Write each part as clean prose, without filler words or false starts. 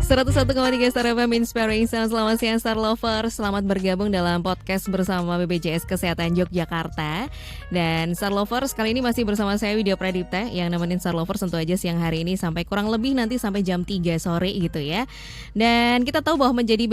101,3 Star FM Inspiration. Selamat siang Star Lovers. Selamat bergabung dalam podcast bersama BPJS Kesehatan Yogyakarta. Dan Star Lovers, kali ini masih bersama saya Widya Pradipta yang nemenin Star Lovers tentu aja siang hari ini sampai kurang lebih nanti sampai jam 3 sore gitu ya. Dan kita tahu bahwa menjadi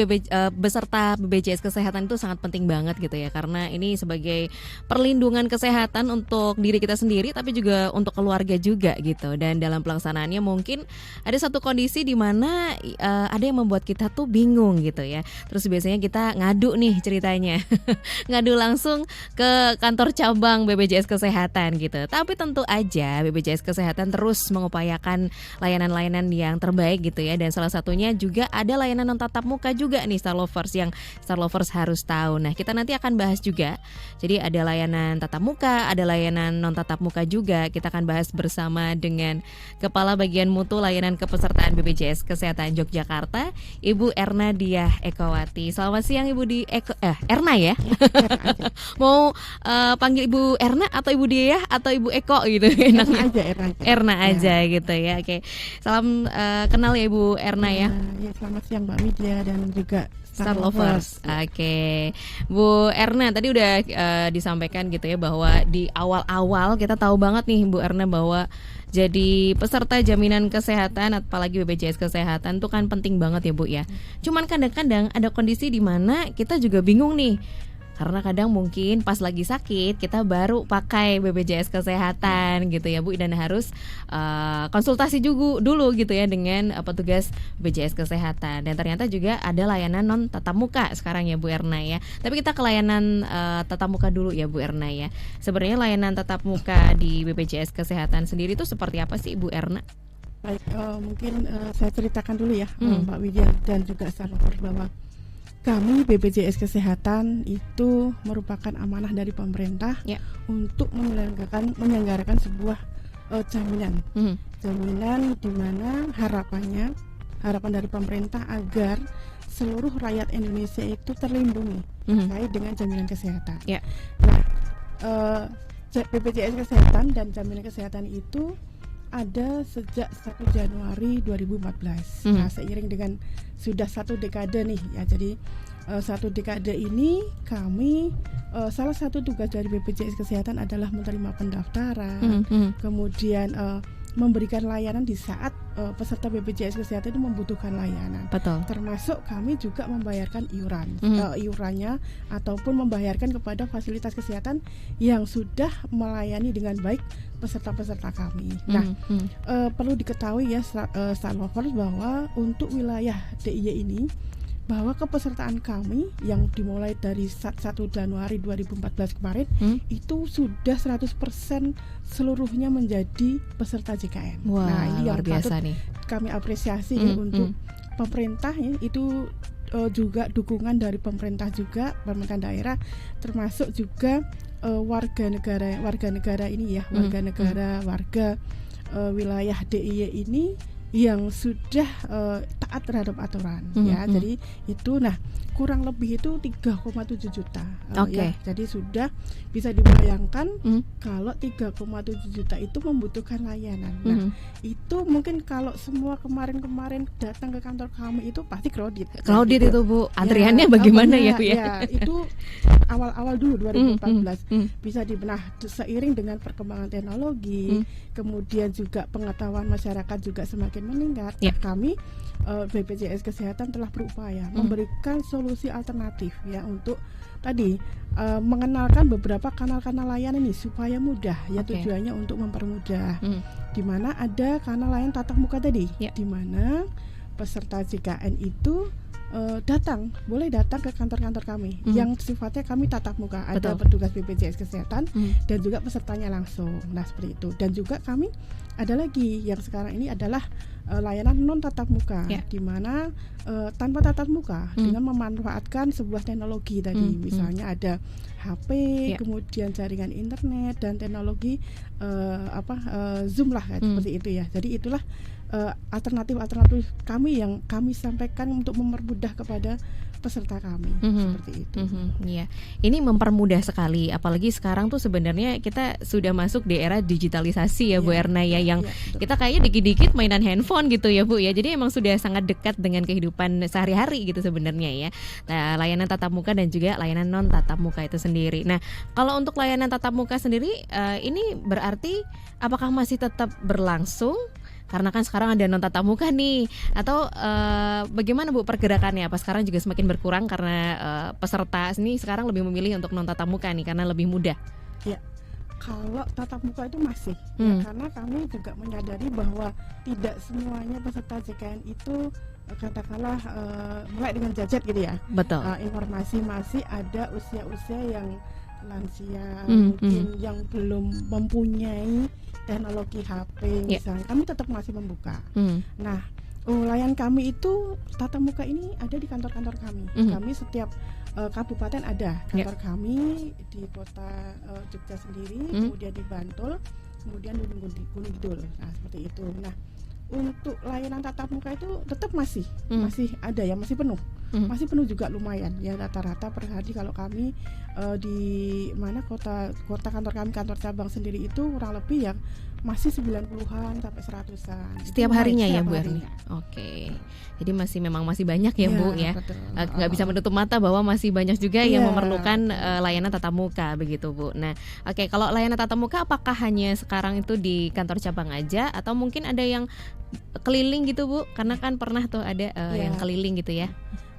beserta BPJS Kesehatan itu sangat penting banget gitu ya, karena ini sebagai perlindungan kesehatan untuk diri kita sendiri tapi juga untuk keluarga juga gitu. Dan dalam pelaksanaannya mungkin ada satu kondisi di mana ada yang membuat kita tuh bingung gitu ya. Terus biasanya kita ngadu nih ceritanya ngadu langsung ke kantor cabang BPJS Kesehatan gitu. Tapi tentu aja BPJS Kesehatan terus mengupayakan layanan-layanan yang terbaik gitu ya. Dan salah satunya juga ada layanan non tatap muka juga nih Star Lovers yang Star Lovers harus tahu. Nah, kita nanti akan bahas juga. Jadi ada layanan tatap muka, ada layanan non tatap muka juga. Kita akan bahas bersama dengan Kepala Bagian Mutu Layanan Kepesertaan BPJS Kesehatan Yogyakarta, Ibu Erna Diah Ekowati. Selamat siang Ibu Erna ya. Mau panggil Ibu Erna atau Ibu Diah atau Ibu Eko gitu enaknya? Erna aja gitu ya. Oke. Salam kenal ya Ibu Erna ya. Ya, selamat siang Mbak Widya dan juga Star Lovers. Oke. Bu Erna tadi udah disampaikan gitu ya bahwa di awal-awal kita tahu banget nih Bu Erna bahwa jadi peserta jaminan kesehatan apalagi BPJS Kesehatan itu kan penting banget ya Bu ya. Cuman kadang-kadang ada kondisi di mana kita juga bingung nih. Karena kadang mungkin pas lagi sakit kita baru pakai BPJS Kesehatan gitu ya Bu, dan harus konsultasi juga dulu gitu ya dengan petugas BPJS Kesehatan. Dan ternyata juga ada layanan non tatap muka sekarang ya Bu Erna ya. Tapi kita ke layanan tatap muka dulu ya Bu Erna ya. Sebenarnya layanan tatap muka di BPJS Kesehatan sendiri itu seperti apa sih Bu Erna? Baik, mungkin saya ceritakan dulu ya Mbak Widya dan juga Star Lovers bahwa kami BPJS Kesehatan itu merupakan amanah dari pemerintah untuk menyelenggarakan sebuah jaminan. Jaminan di mana harapan dari pemerintah agar seluruh rakyat Indonesia itu terlindungi terkait dengan jaminan kesehatan. Nah, BPJS Kesehatan dan jaminan kesehatan itu ada sejak 1 Januari 2014. Nah, seiring dengan sudah 1 dekade nih ya. Jadi 1 dekade ini kami salah satu tugas dari BPJS Kesehatan adalah menerima pendaftaran, kemudian memberikan layanan di saat peserta BPJS Kesehatan itu membutuhkan layanan. Betul. Termasuk kami juga membayarkan iurannya ataupun membayarkan kepada fasilitas kesehatan yang sudah melayani dengan baik peserta-peserta kami. Nah, perlu diketahui ya Star Lovers bahwa untuk wilayah DIY ini bahwa kepesertaan kami yang dimulai dari 1 Januari 2014 kemarin itu sudah 100% seluruhnya menjadi peserta JKN. Wah, nah, ini luar yang biasa patut nih. Kami apresiasi untuk pemerintah ya, itu juga dukungan dari pemerintah juga, pemerintah daerah, termasuk juga warga negara ini ya, warga wilayah DIY ini yang sudah taat terhadap aturan ya. Jadi itu kurang lebih itu 3,7 juta. Ya. Jadi sudah bisa dibayangkan kalau 3,7 juta itu membutuhkan layanan. Nah, itu mungkin kalau semua kemarin datang ke kantor kami itu pasti crowded itu Bu. Antriannya bagaimana ya Bu ya? Ya, itu awal-awal dulu 2014 bisa dibenah seiring dengan perkembangan teknologi, kemudian juga pengetahuan masyarakat juga semakin meningkat. Kami BPJS Kesehatan telah berupaya memberikan solusi alternatif ya untuk tadi mengenalkan beberapa kanal-kanal layanan ini supaya mudah ya. Tujuannya untuk mempermudah. Di mana ada kanal layanan tatap muka tadi, di mana peserta JKN itu boleh datang ke kantor-kantor kami yang sifatnya kami tatap muka. Ada petugas BPJS Kesehatan dan juga pesertanya langsung. Nah, seperti itu. Dan juga kami ada lagi yang sekarang ini adalah layanan non tatap muka, di mana tanpa tatap muka dengan memanfaatkan sebuah teknologi tadi, misalnya ada HP, kemudian jaringan internet dan teknologi Zoom lah seperti itu ya. Jadi itulah alternatif kami yang kami sampaikan untuk mempermudah kepada peserta kami seperti itu. Iya, ini mempermudah sekali. Apalagi sekarang tuh sebenarnya kita sudah masuk di era digitalisasi ya, Bu Erna ya, yang kita kayaknya dikit-dikit mainan handphone gitu ya Bu ya. Jadi emang sudah sangat dekat dengan kehidupan sehari-hari gitu sebenarnya ya. Nah, layanan tatap muka dan juga layanan non tatap muka itu sendiri. Nah, kalau untuk layanan tatap muka sendiri, ini berarti apakah masih tetap berlangsung? Karena kan sekarang ada non tatap muka nih, atau bagaimana Bu pergerakannya? Apa sekarang juga semakin berkurang karena peserta ini sekarang lebih memilih untuk non tatap muka nih karena lebih mudah? Ya, kalau tatap muka itu masih, ya, karena kami juga menyadari bahwa tidak semuanya peserta JKN itu katakanlah mulai dengan jajet gitu ya. Betul. Informasi masih ada usia-usia yang lansia, mungkin yang belum mempunyai teknologi HP misalnya, kami tetap masih membuka. Nah, layan kami itu tatap muka ini ada di kantor-kantor kami. Kami setiap kabupaten ada kantor kami di kota Jogja sendiri, kemudian di Bantul, kemudian di Gunung Kidul. Nah, seperti itu. Nah, untuk layanan tatap muka itu tetap masih ada ya, masih penuh. Masih penuh juga lumayan ya, rata-rata per hari kalau kami di mana kota kantor kami, kantor cabang sendiri itu kurang lebih ya masih 90-an sampai 100-an. Setiap harinya ya Bu Erni? Oke. Jadi memang masih banyak ya Bu ya. Nggak bisa menutup mata bahwa masih banyak juga yang memerlukan layanan tatap muka begitu Bu. Nah, oke, kalau layanan tatap muka apakah hanya sekarang itu di kantor cabang aja atau mungkin ada yang keliling gitu Bu? Karena kan pernah tuh ada yang keliling gitu ya.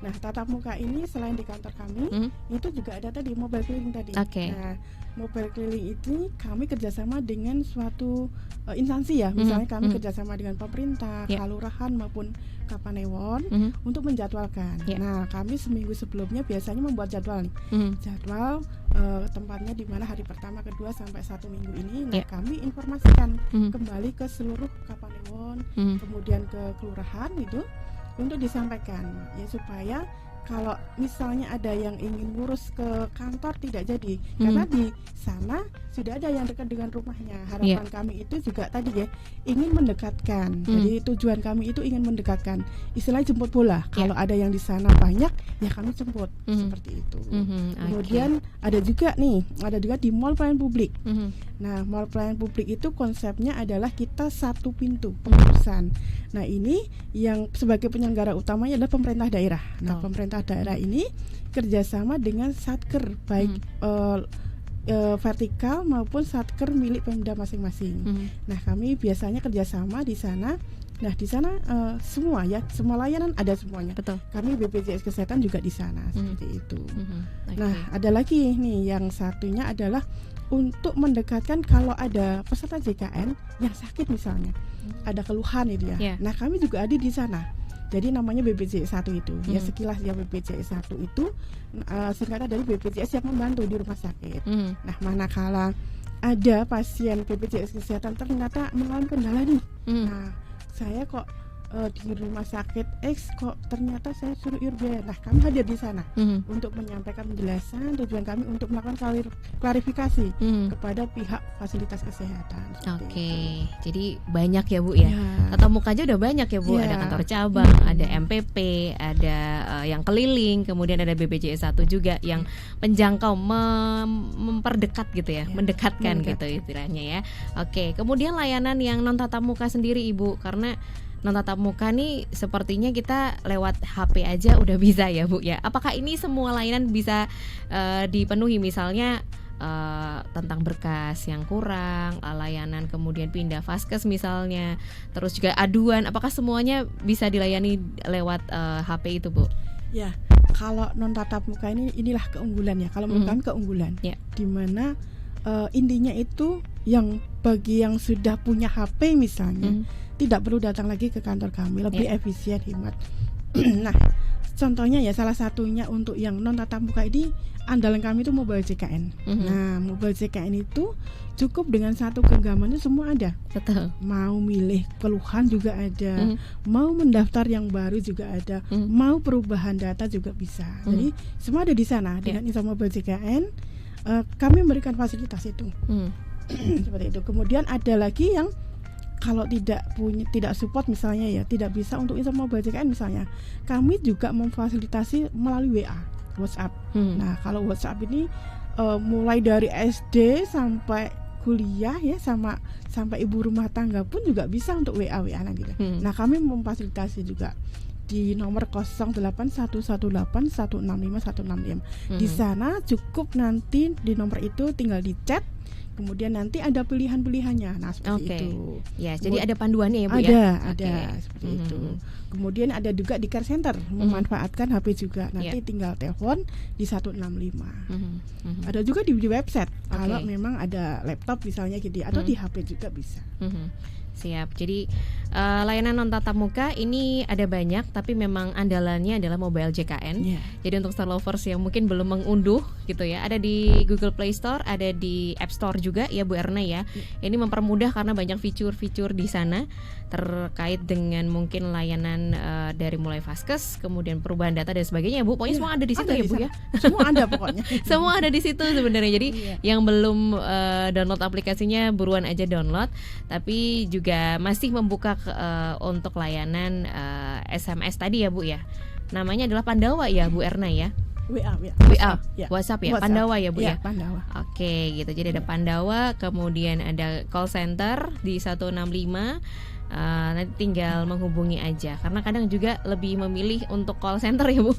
Nah, tatap muka ini selain di kantor kami, itu juga ada tadi mobile clinic tadi. Nah, mobile clinic ini kami kerjasama dengan suatu instansi ya, misalnya kami kerjasama dengan pemerintah, kelurahan maupun Kapanewon untuk menjadwalkan. Nah, kami seminggu sebelumnya biasanya membuat jadwal nih, jadwal tempatnya di mana hari pertama, kedua sampai 1 minggu ini. Nah, kami informasikan kembali ke seluruh Kapanewon, kemudian ke kelurahan itu, untuk disampaikan ya, supaya kalau misalnya ada yang ingin ngurus ke kantor tidak jadi, karena di sana sudah ada yang dekat dengan rumahnya. Harapan kami itu juga tadi ya, ingin mendekatkan. Jadi tujuan kami itu ingin mendekatkan, istilahnya jemput bola. Kalau ada yang di sana banyak, ya kami jemput seperti itu. Kemudian ada juga di mall pelayanan publik. Nah, mall pelayanan publik itu konsepnya adalah kita satu pintu pengurusan. Nah, ini yang sebagai penyelenggara utamanya adalah pemerintah daerah. Nah, pemerintah daerah ini kerjasama dengan satker, baik vertikal maupun satker milik Pemda masing-masing. Nah, kami biasanya kerjasama di sana. Nah, di sana semua layanan ada semuanya. Betul. Kami BPJS Kesehatan juga di sana seperti itu. Nah, ada lagi nih, yang satunya adalah untuk mendekatkan kalau ada peserta JKN yang sakit misalnya, ada keluhan itu ya. Nah, kami juga ada di sana. Jadi namanya BPJS 1 itu. Ya, sekilas ya, BPJS 1 itu singkatan dari BPJS yang membantu di rumah sakit. Nah, manakala ada pasien BPJS Kesehatan ternyata mengalami kendala nih. Nah, saya kok di rumah sakit X kok ternyata saya suruh IRB. Nah, kami hadir di sana untuk menyampaikan penjelasan. Tujuan kami untuk melakukan klarifikasi kepada pihak fasilitas kesehatan. Oke, jadi banyak ya Bu ya. Tatap muka aja udah banyak ya Bu. Ada kantor cabang, ada MPP, ada yang keliling, kemudian ada BPJS 1 juga yang penjangkau, memperdekat gitu ya, mendekatkan gitu istilahnya ya. Oke, kemudian layanan yang non tatap muka sendiri Ibu, karena non tatap muka nih sepertinya kita lewat HP aja udah bisa ya Bu ya. Apakah ini semua layanan bisa dipenuhi, misalnya tentang berkas yang kurang, layanan kemudian pindah vaskes misalnya, terus juga aduan, apakah semuanya bisa dilayani lewat HP itu Bu? Ya, kalau non tatap muka inilah keunggulan ya. Kalau menurut kami keunggulan, di mana intinya itu yang bagi yang sudah punya HP misalnya, tidak perlu datang lagi ke kantor kami, lebih efisien, hemat. Nah, contohnya ya, salah satunya untuk yang non tatap muka ini, andalan kami itu mobile JKN. Nah, mobile JKN itu cukup dengan satu genggaman itu semua ada. Betul. Mau milih keluhan juga ada, mau mendaftar yang baru juga ada, mau perubahan data juga bisa. Jadi semua ada di sana. Dengan Insa Mobile JKN, kami memberikan fasilitas itu. Seperti itu. Kemudian ada lagi yang kalau tidak support misalnya ya, tidak bisa untuk install mobile JKN misalnya, kami juga memfasilitasi melalui WhatsApp. Nah, kalau WhatsApp ini mulai dari SD sampai kuliah ya, sampai ibu rumah tangga pun juga bisa untuk WA-WA gitu. Nah, kami memfasilitasi juga di nomor 0811816516. Di sana cukup nanti di nomor itu tinggal di-chat, kemudian nanti ada pilihan-pilihannya. Nah, seperti itu. Ya, jadi ada panduannya ya, Bu Ada seperti itu. Kemudian ada juga di care center memanfaatkan HP juga. Nanti tinggal telepon di 165. Ada juga di website. Kalau memang ada laptop misalnya gitu, atau di HP juga bisa. Siap. Jadi layanan non tatap muka ini ada banyak, tapi memang andalannya adalah mobile JKN. Jadi untuk Star Lovers yang mungkin belum mengunduh gitu ya, ada di Google Play Store, ada di App Store juga ya Bu Erna ya. Ini mempermudah karena banyak fitur-fitur di sana terkait dengan mungkin layanan dari mulai Vaskes, kemudian perubahan data dan sebagainya, Bu. Pokoknya semua ada di situ ya, Bu ya. Semua ada pokoknya. Semua ada di situ sebenarnya. Jadi yang belum download aplikasinya buruan aja download. Tapi juga masih membuka untuk layanan SMS tadi ya, Bu ya. Namanya adalah Pandawa ya, Bu Erna ya. WA, WhatsApp ya, Pandawa ya, Bu ya. Pandawa. Oke, gitu. Jadi ada Pandawa, kemudian ada call center di 165. Nanti tinggal menghubungi aja, karena kadang juga lebih memilih untuk call center ya, Bu.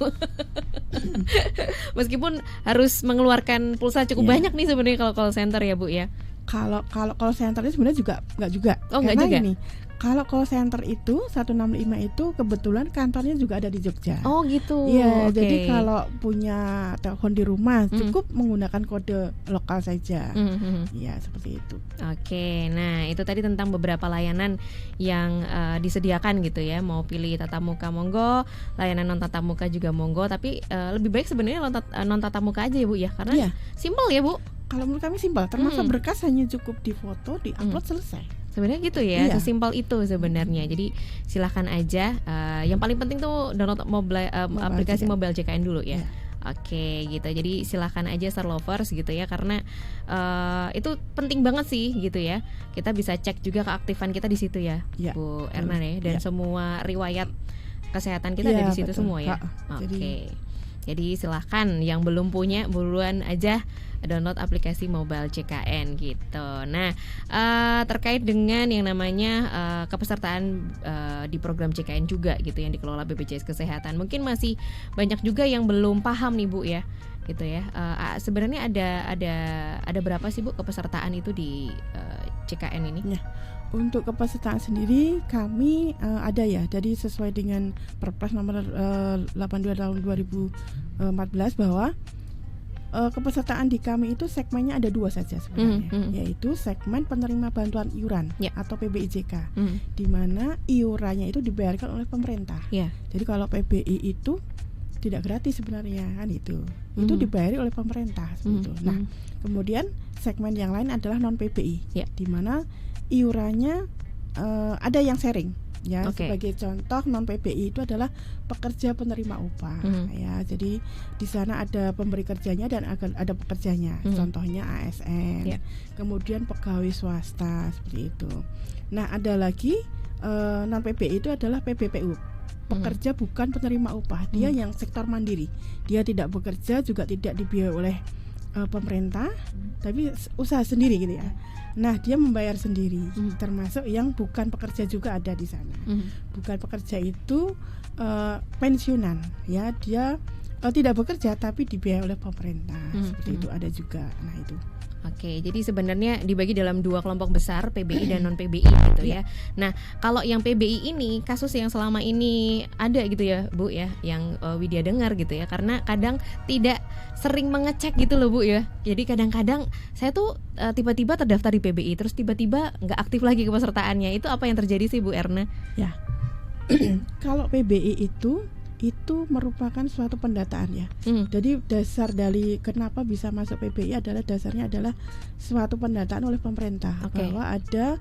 Meskipun harus mengeluarkan pulsa cukup banyak nih sebenarnya kalau call center ya, Bu ya. Kalau call center ini sebenarnya juga nggak juga. Nggak juga. Ini, kalau call center itu 165 itu kebetulan kantornya juga ada di Jogja. Oh gitu. Iya, jadi kalau punya telepon di rumah cukup menggunakan kode lokal saja. Iya, seperti itu. Oke, nah itu tadi tentang beberapa layanan yang disediakan gitu ya. Mau pilih tatap muka monggo, layanan non tatap muka juga monggo. Tapi lebih baik sebenarnya non tatap muka aja ya, Bu ya, karena simpel ya, Bu. Kalau menurut kami simpel, termasuk berkas hanya cukup difoto, diupload, selesai. Sebenarnya gitu ya, sesimpel itu sebenarnya. Jadi silahkan aja. Yang paling penting tuh download aplikasi mobile JKN dulu ya. Oke, gitu. Jadi silahkan aja Star Lovers gitu ya, karena itu penting banget sih gitu ya. Kita bisa cek juga keaktifan kita di situ ya, Bu Erna ya. Dan semua riwayat kesehatan kita ada di situ semua ya. Oke. Jadi silahkan yang belum punya buruan aja download aplikasi mobile JKN gitu. Nah, terkait dengan yang namanya kepesertaan di program JKN juga gitu yang dikelola BPJS Kesehatan, mungkin masih banyak juga yang belum paham nih, Bu ya, gitu ya. Sebenarnya ada berapa sih, Bu, kepesertaan itu di JKN ini? Untuk kepesertaan sendiri kami ada ya, jadi sesuai dengan Perpres nomor 82 tahun 2014 bahwa kepesertaan di kami itu segmennya ada 2 saja sebenarnya, yaitu segmen penerima bantuan iuran atau PBIJK, di mana iurannya itu dibayarkan oleh pemerintah. Jadi kalau PBI itu tidak gratis sebenarnya kan itu dibayari oleh pemerintah seperti itu. Nah, kemudian segmen yang lain adalah non PBI, di mana iurannya ada yang sharing. Ya, sebagai contoh non PBI itu adalah pekerja penerima upah. Ya, jadi di sana ada pemberi kerjanya dan ada pekerjanya. Contohnya ASN. Kemudian pegawai swasta seperti itu. Nah, ada lagi non PBI itu adalah PBPU. Pekerja bukan penerima upah. Dia yang sektor mandiri. Dia tidak bekerja, juga tidak dibiayai oleh pemerintah, tapi usaha sendiri gitu ya. Nah, dia membayar sendiri, termasuk yang bukan pekerja juga ada di sana. Bukan pekerja itu pensiunan, ya, dia tidak bekerja tapi dibiayai oleh pemerintah, seperti itu ada juga. Nah, itu. Oke, jadi sebenarnya dibagi dalam 2 kelompok besar, PBI dan non PBI gitu ya. Nah, kalau yang PBI ini kasus yang selama ini ada gitu ya, Bu ya, yang Widya dengar gitu ya, karena kadang tidak sering mengecek gitu loh, Bu ya. Jadi kadang-kadang saya tuh tiba-tiba terdaftar di PBI, terus tiba-tiba nggak aktif lagi kepesertaannya. Itu apa yang terjadi sih, Bu Erna? Ya, kalau PBI itu merupakan suatu pendataan ya. Jadi dasar dari kenapa bisa masuk PBI dasarnya adalah suatu pendataan oleh pemerintah bahwa ada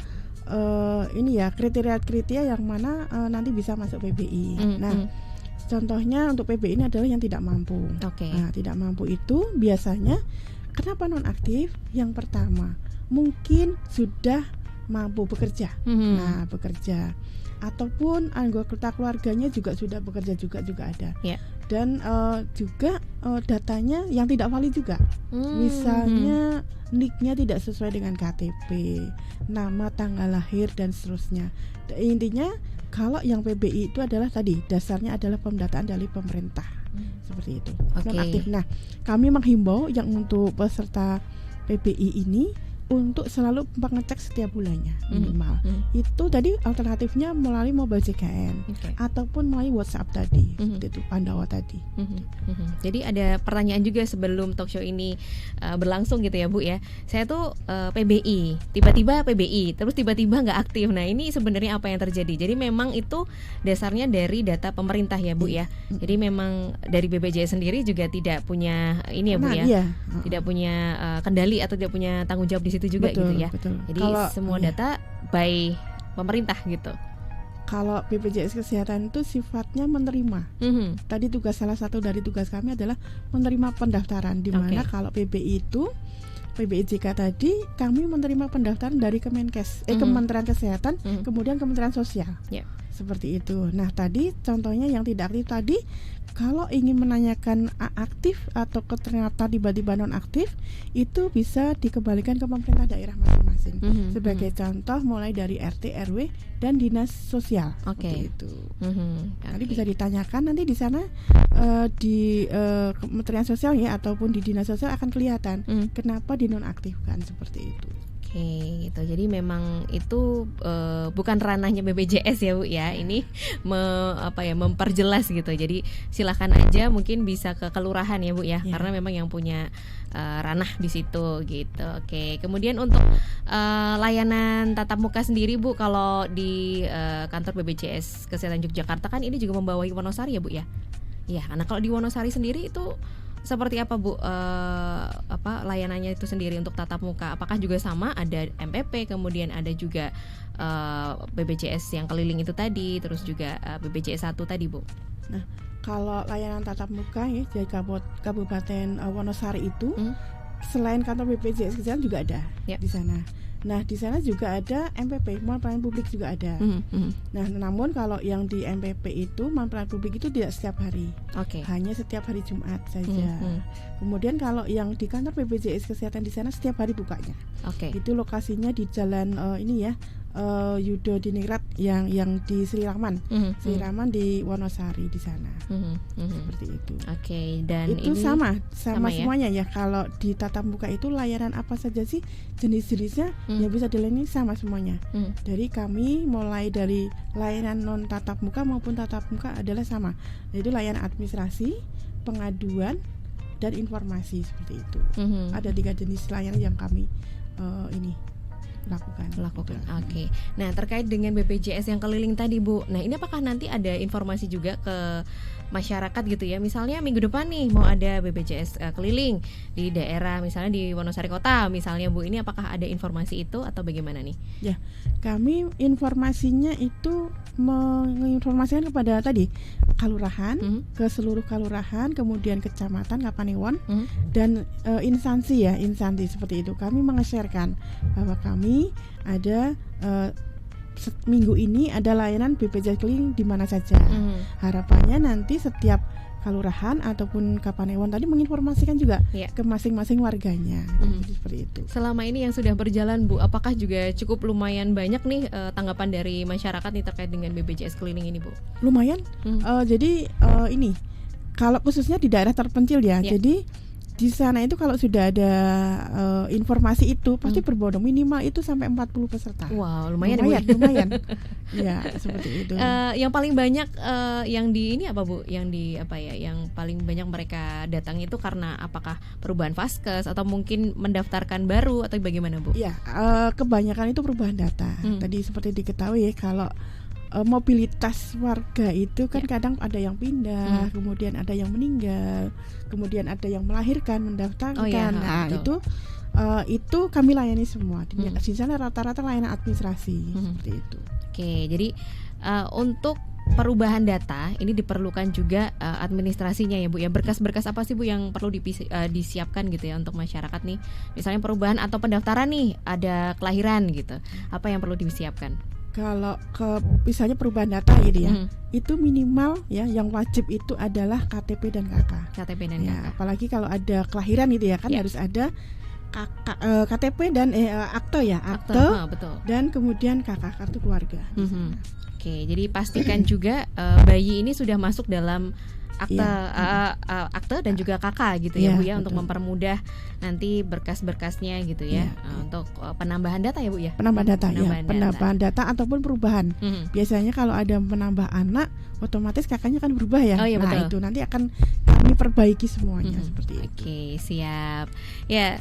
ini ya kriteria-kriteria yang mana nanti bisa masuk PBI. Nah, contohnya untuk PBI ini adalah yang tidak mampu. Nah, tidak mampu itu biasanya kenapa nonaktif? Yang pertama, mungkin sudah mampu bekerja. Nah, bekerja ataupun anggota keluarganya juga sudah bekerja juga ada. Dan juga datanya yang tidak valid juga. Misalnya NIK-nya tidak sesuai dengan KTP, nama, tanggal lahir dan seterusnya. Intinya kalau yang PBI itu adalah tadi dasarnya adalah pendataan dari pemerintah. Seperti itu. Non aktif. Nah, kami menghimbau yang untuk peserta PBI ini untuk selalu mengecek setiap bulannya minimal. Itu tadi alternatifnya melalui mobile JKN ataupun melalui WhatsApp tadi, seperti itu Pandawa tadi. Jadi ada pertanyaan juga sebelum talk show ini berlangsung gitu ya Bu ya. Saya tuh PBI, tiba-tiba PBI, terus tiba-tiba nggak aktif. Nah ini sebenarnya apa yang terjadi? Jadi memang itu dasarnya dari data pemerintah ya Bu ya. Jadi memang dari BPJS sendiri juga tidak punya ini ya Bu ya, tidak punya kendali atau tidak punya tanggung jawab di situ juga gitu ya. Jadi kalau, semua data by pemerintah gitu. Kalau BPJS Kesehatan itu sifatnya menerima. Tadi salah satu dari tugas kami adalah menerima pendaftaran. Di mana kalau PBI itu PBIJK tadi kami menerima pendaftaran dari Kemenkes, Kementerian Kesehatan, kemudian Kementerian Sosial. Seperti itu. Nah tadi contohnya yang tidak aktif tadi, kalau ingin menanyakan aktif atau ternyata tiba-tiba non aktif, itu bisa dikembalikan ke pemerintah daerah masing-masing. Sebagai contoh mulai dari RT, RW dan dinas sosial. Itu. Nanti bisa ditanyakan nanti di sana di Kementerian Sosial ya ataupun di dinas sosial akan kelihatan kenapa dinonaktifkan seperti itu. Gitu. Jadi memang itu bukan ranahnya BPJS ya Bu ya. Ini memperjelas gitu. Jadi silakan aja mungkin bisa ke kelurahan ya Bu ya. Karena memang yang punya ranah di situ gitu. Kemudian untuk layanan tatap muka sendiri Bu, kalau di kantor BPJS Kesehatan Yogyakarta kan ini juga membawahi Wonosari ya Bu ya. Iya, karena kalau di Wonosari sendiri itu seperti apa Bu layanannya itu sendiri untuk tatap muka? Apakah juga sama, ada MPP, kemudian ada juga BPJS yang keliling itu tadi, terus juga BPJS 1 tadi Bu? Nah, kalau layanan tatap muka ya di Kabupaten Wonosari itu selain kantor BPJS Kesehatan juga ada di sana. Nah di sana juga ada MPP, pelayanan publik juga ada. Nah namun kalau yang di MPP itu pelayanan publik itu tidak setiap hari, hanya setiap hari Jumat saja. Kemudian kalau yang di kantor BPJS Kesehatan di sana setiap hari bukanya. Itu lokasinya di jalan Yudo Diningrat yang di Sri Raman, Sri Raman di Wonosari di sana. Seperti itu. Dan itu ini sama ya? Semuanya ya. Kalau di tatap muka itu layanan apa saja sih jenis-jenisnya ya bisa dilayani sama semuanya. Dari kami mulai dari layanan non tatap muka maupun tatap muka adalah sama. Yaitu layanan administrasi, pengaduan dan informasi seperti itu. Ada 3 jenis layanan yang kami lakukan. Nah terkait dengan BPJS yang keliling tadi Bu, nah ini apakah nanti ada informasi juga ke masyarakat gitu ya? Misalnya minggu depan nih mau ada BPJS keliling di daerah, misalnya di Wonosari Kota misalnya Bu, ini apakah ada informasi itu atau bagaimana nih? Ya, kami informasinya itu menginformasikan kepada tadi kelurahan, ke seluruh kelurahan, kemudian kecamatan, Kapanewon, dan instansi seperti itu. Kami menge-sharekan bahwa kami ada minggu ini ada layanan BPJS keliling di mana saja. Harapannya nanti setiap kelurahan ataupun Kapanewon tadi menginformasikan juga ke masing-masing warganya. Jadi seperti itu. Selama ini yang sudah berjalan Bu, apakah juga cukup lumayan banyak nih tanggapan dari masyarakat nih terkait dengan BPJS keliling ini Bu? Lumayan. Jadi ini kalau khususnya di daerah terpencil ya. Jadi di sana itu kalau sudah ada informasi itu pasti berbondong minimal itu sampai 40 peserta. Wow, lumayan. Ya, seperti itu. Yang paling banyak yang di ini apa Bu? Yang paling banyak mereka datang itu karena apakah perubahan vaskes atau mungkin mendaftarkan baru atau bagaimana Bu? Ya, kebanyakan itu perubahan data. Tadi seperti diketahui ya kalau mobilitas warga itu kan kadang ada yang pindah, kemudian ada yang meninggal, kemudian ada yang melahirkan, mendaftarkan. Nah itu kami layani semua. Di sana rata-rata layanan administrasi seperti itu. Jadi untuk perubahan data ini diperlukan juga administrasinya ya Bu ya. Berkas-berkas apa sih Bu yang perlu disiapkan gitu ya untuk masyarakat nih? Misalnya perubahan atau pendaftaran nih, ada kelahiran gitu. Apa yang perlu disiapkan? Kalau misalnya perubahan data gitu ya, itu minimal ya yang wajib itu adalah KTP dan KK. KTP dan ya, KK. Apalagi kalau ada kelahiran gitu ya kan harus ada KTP dan akte ya, akte betul. Dan kemudian KK, kartu keluarga. Oke, jadi pastikan juga bayi ini sudah masuk dalam akte dan juga KK gitu ya Bu ya, untuk mempermudah nanti berkas-berkasnya gitu ya, untuk penambahan data ya Bu ya. Penambahan data ataupun perubahan. Biasanya kalau ada menambah anak, otomatis kakaknya kan berubah ya. Betul. Itu nanti akan kami perbaiki semuanya seperti itu. Oke, siap. Ya,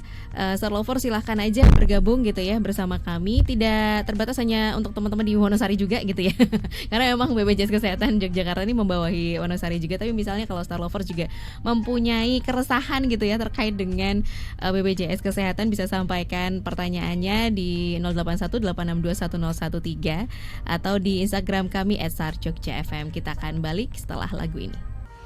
Star Lover silahkan aja bergabung gitu ya bersama kami. Tidak terbatas hanya untuk teman-teman di Wonosari juga gitu ya. Karena memang BPJS Kesehatan Yogyakarta ini membawahi Wonosari juga. Tapi misalnya kalau Star Lover juga mempunyai keresahan gitu ya terkait dengan BPJS Kesehatan, bisa sampaikan pertanyaannya di 0818621013 atau di Instagram kami @sarjogjafm. Kita akan balik setelah lagu ini.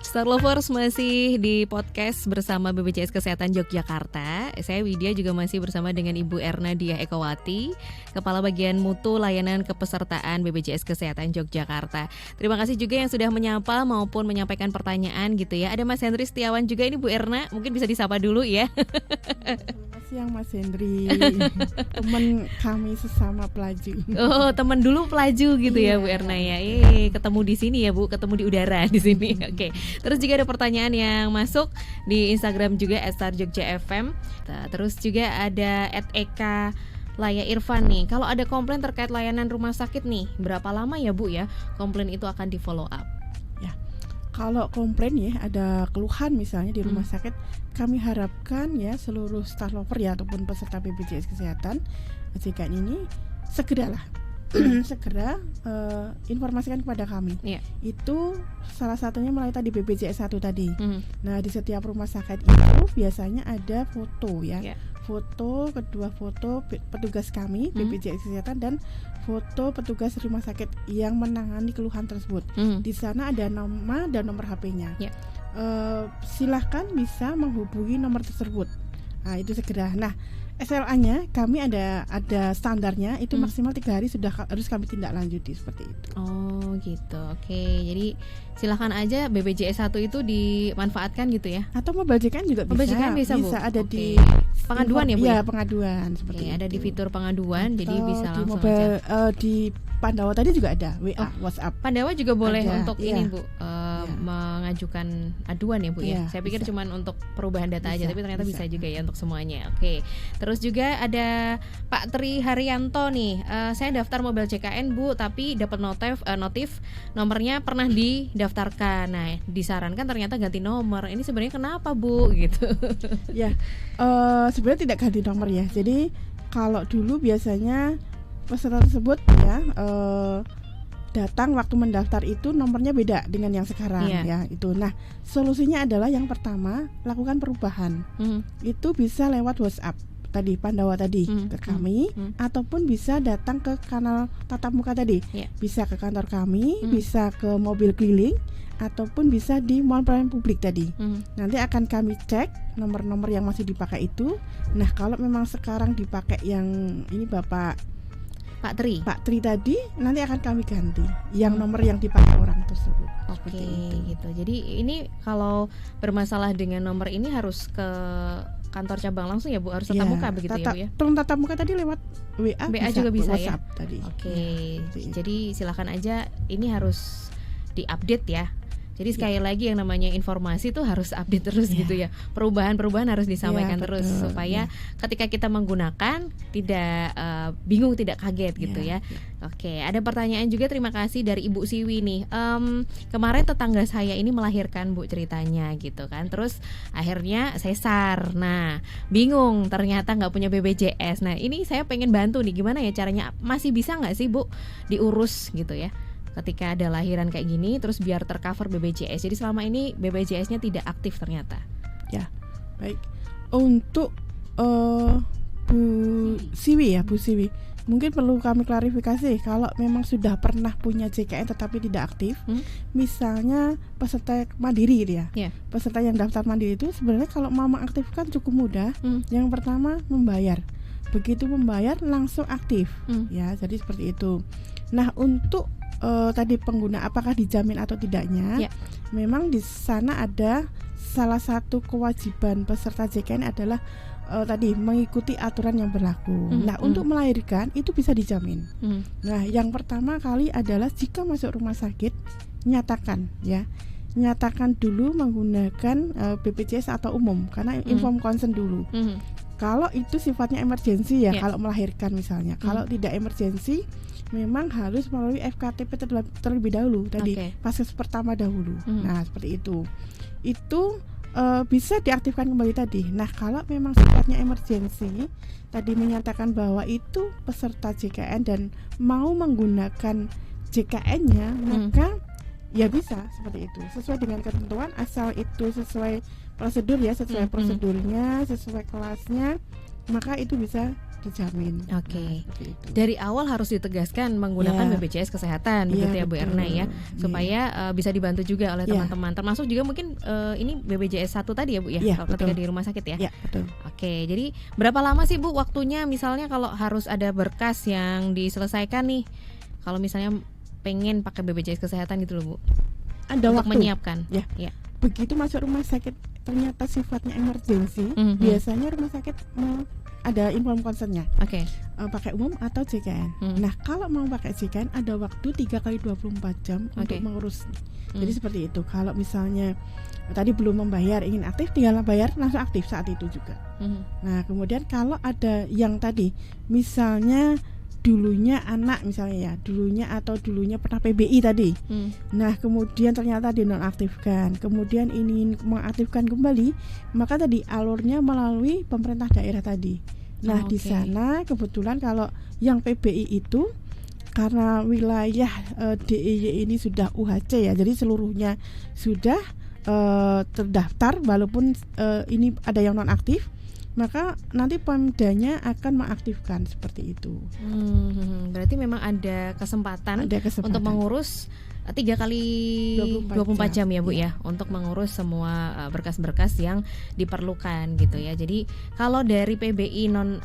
Star Lovers masih di podcast bersama BPJS Kesehatan Yogyakarta. Saya Widya juga masih bersama dengan Ibu Erna Diah Ekowati, Kepala Bagian Mutu Layanan Kepesertaan BPJS Kesehatan Yogyakarta. Terima kasih juga yang sudah menyapa maupun menyampaikan pertanyaan gitu ya. Ada Mas Hendri Setiawan juga, ini Bu Erna, mungkin bisa disapa dulu ya. Selamat siang Mas Hendri, teman kami sesama pelaju. Oh, teman dulu pelaju gitu ya Bu Erna ya. Ketemu di sini ya Bu, ketemu di udara di sini. Oke. Terus juga ada pertanyaan yang masuk di Instagram juga @sarjogjafm. Terus juga ada @eka Laya Irfan nih. Kalau ada komplain terkait layanan rumah sakit nih, berapa lama ya Bu ya komplain itu akan di follow up? Ya, kalau komplain ya, ada keluhan misalnya di rumah sakit, kami harapkan ya seluruh Star Lover ya ataupun peserta BPJS Kesehatan jika ini segera informasikan kepada kami. Itu salah satunya melalui tadi BPJS 1 tadi. Nah, di setiap rumah sakit itu biasanya ada foto ya. Foto, kedua foto petugas kami BPJS Kesehatan dan foto petugas rumah sakit yang menangani keluhan tersebut. Di sana ada nama dan nomor HP-nya. Silahkan bisa menghubungi nomor tersebut. Nah, itu segera. Nah, SLA-nya kami ada standarnya, itu maksimal 3 hari sudah harus kami tindak lanjuti seperti itu. Oh gitu, oke. Jadi silakan aja BPJS 1 itu dimanfaatkan gitu ya. Atau mobile JKN juga bisa. Mobile JKN bisa Bu? Ada di pengaduan ya Bu? Iya, pengaduan seperti itu. Ada di fitur pengaduan, jadi bisa di langsung mobile, aja. Di Pandawa tadi juga ada WA, WhatsApp. Pandawa juga boleh untuk ini Bu, mengajukan aduan ya Bu ya. Saya pikir cuma untuk perubahan data aja, tapi ternyata bisa juga ya untuk semuanya. Oke. Terus juga ada Pak Tri Haryanto nih. Saya daftar mobile JKN Bu, tapi dapat notif nomornya pernah didaftarkan. Nah, disarankan ternyata ganti nomor. Ini sebenarnya kenapa Bu gitu? Ya, sebenarnya tidak ganti nomor ya. Jadi kalau dulu biasanya peserta tersebut ya datang waktu mendaftar itu nomornya beda dengan yang sekarang ya itu. Nah, solusinya adalah yang pertama lakukan perubahan. Itu bisa lewat WhatsApp tadi Pandawa tadi ke kami ataupun bisa datang ke kanal tatap muka tadi. Bisa ke kantor kami, bisa ke mobil keliling ataupun bisa di mall pelayanan publik tadi. Nanti akan kami cek nomor-nomor yang masih dipakai itu. Nah, kalau memang sekarang dipakai yang ini Pak Tri tadi, nanti akan kami ganti yang nomor yang dipakai orang tersebut. Oke, gitu. Jadi ini kalau bermasalah dengan nomor ini harus ke kantor cabang langsung ya Bu, harus tatap muka begitu ya Bu ya? Tatap muka tadi lewat WA juga bisa WhatsApp ya? Tadi. Oke, jadi silakan aja, ini harus diupdate ya. Jadi sekali lagi yang namanya informasi itu harus update terus gitu ya. Perubahan-perubahan harus disampaikan terus supaya ketika kita menggunakan tidak bingung, tidak kaget gitu ya. Oke, ada pertanyaan juga, terima kasih dari Ibu Siwi nih. Kemarin tetangga saya ini melahirkan Bu ceritanya gitu kan. Terus akhirnya sesar. Nah, bingung ternyata nggak punya BPJS. Nah, ini saya pengen bantu nih, gimana ya caranya? Masih bisa nggak sih Bu diurus gitu ya? Ketika ada lahiran kayak gini, terus biar tercover BPJS. Jadi selama ini BPJS-nya tidak aktif ternyata. Ya, baik. Untuk Bu Siwi. mungkin perlu kami klarifikasi kalau memang sudah pernah punya JKN tetapi tidak aktif, misalnya peserta mandiri ya. Peserta yang daftar mandiri itu sebenarnya kalau mau mengaktifkan cukup mudah. Yang pertama membayar. Begitu membayar langsung aktif. Ya, jadi seperti itu. Nah, untuk tadi pengguna apakah dijamin atau tidaknya? Memang di sana ada salah satu kewajiban peserta JKN adalah tadi mengikuti aturan yang berlaku. Nah, untuk melahirkan itu bisa dijamin. Nah, yang pertama kali adalah jika masuk rumah sakit nyatakan dulu menggunakan BPJS atau umum karena inform consent dulu. Kalau itu sifatnya emergensi ya, kalau melahirkan misalnya. Kalau tidak emergensi memang harus melalui FKTP terlebih dahulu tadi, fase pertama dahulu. Nah, seperti itu. Itu bisa diaktifkan kembali tadi. Nah, kalau memang sifatnya emergensi, tadi menyatakan bahwa itu peserta JKN dan mau menggunakan JKN-nya, maka ya bisa seperti itu. Sesuai dengan ketentuan, asal itu sesuai prosedur ya, sesuai prosedurnya, sesuai kelasnya, maka itu bisa dijamin. Nah, dari awal harus ditegaskan menggunakan BPJS Kesehatan, begitu ya Bu Erna ya, supaya bisa dibantu juga oleh teman-teman. Termasuk juga mungkin ini BPJS 1 tadi ya Bu ya, ketika di rumah sakit ya. Betul. Oke, jadi berapa lama sih Bu waktunya misalnya kalau harus ada berkas yang diselesaikan nih? Kalau misalnya pengen pakai BPJS Kesehatan gitu loh Bu. Ada untuk waktu menyiapkan. Begitu masuk rumah sakit ternyata sifatnya emergensi, biasanya rumah sakit ada inform consentnya. Pakai umum atau JKN. Nah, kalau mau pakai JKN ada waktu 3x24 jam untuk mengurus. Jadi seperti itu. Kalau misalnya tadi belum membayar, ingin aktif, tinggal bayar langsung aktif saat itu juga. Nah, kemudian kalau ada yang tadi misalnya dulunya anak misalnya dulunya pernah PBI tadi. Nah, kemudian ternyata dinonaktifkan, kemudian ingin mengaktifkan kembali, maka tadi alurnya melalui pemerintah daerah tadi. Nah, di sana kebetulan kalau yang PBI itu karena wilayah DIY ini sudah UHC ya, jadi seluruhnya sudah terdaftar walaupun ini ada yang nonaktif, maka nanti Pemdanya akan mengaktifkan seperti itu. Berarti memang ada kesempatan untuk mengurus 3 kali 24 jam ya Bu ya, untuk mengurus semua berkas-berkas yang diperlukan gitu ya. Jadi kalau dari PBI non